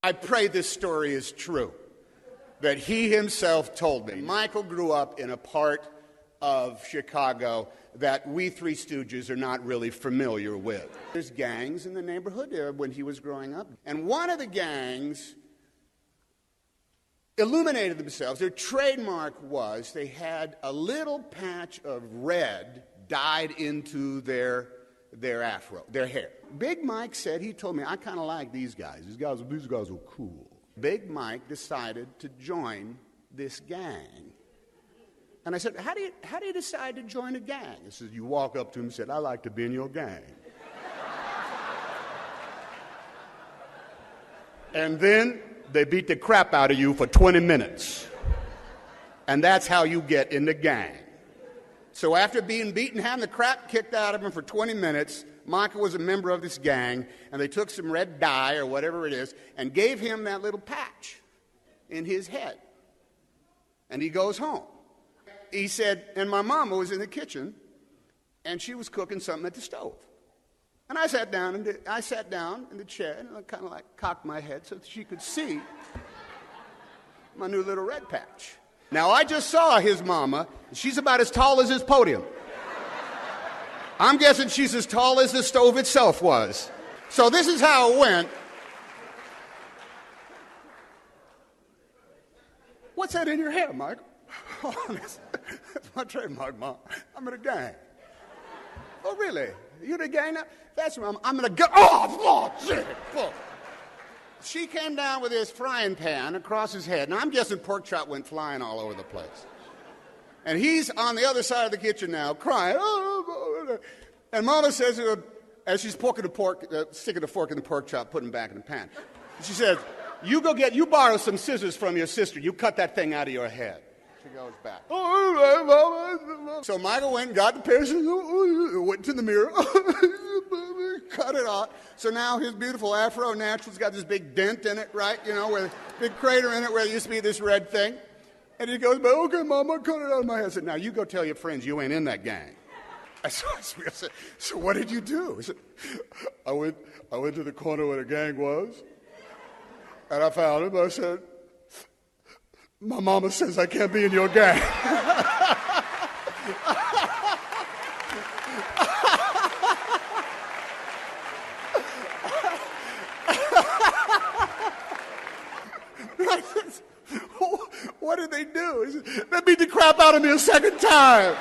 I pray this story is true, that he himself told me. Michael grew up in a part of Chicago that we Three Stooges are not really familiar with. There's gangs in the neighborhood there when he was growing up. And one of the gangs illuminated themselves. Their trademark was they had a little patch of red dyed into their afro, their hair. Big Mike said, he told me, I kind of like these guys. These guys are cool. Big Mike decided to join this gang. And I said, how do you decide to join a gang? He says, you walk up to him and said, I like to be in your gang. And then they beat the crap out of you for 20 minutes. And that's how you get in the gang. So after being beaten, having the crap kicked out of him for 20 minutes, Michael was a member of this gang, and they took some red dye or whatever it is and gave him that little patch in his head. And he goes home. He said, and my mama was in the kitchen, and she was cooking something at the stove. And I sat down in the chair, and I kind of like cocked my head so that she could see my new little red patch. Now, I just saw his mama. She's about as tall as this podium. I'm guessing she's as tall as the stove itself was. So this is how it went. What's that in your hair, Michael? Oh, that's my trademark, Mom. I'm in a gang. Oh, really? You in a gang now? That's Mom. I'm in a gang. Oh, shit. Oh. She came down with this frying pan across his head. Now, I'm guessing pork chop went flying all over the place. And he's on the other side of the kitchen now, crying. And Mama says to her, as she's sticking the fork in the pork chop, putting it back in the pan, she says, you borrow some scissors from your sister. You cut that thing out of your head. She goes back. So Michael went and got the pair of scissors, went to the mirror, cut it off. So now his beautiful afro natural's got this big dent in it, right? You know, with a big crater in it where there used to be this red thing. And he goes, okay, Mama, cut it out of my head. I said, now you go tell your friends you ain't in that gang. I said, so what did you do? I said, I went to the corner where the gang was, and I found him. I said, my mama says I can't be in your gang. What did they do? They beat the crap out of me a second time.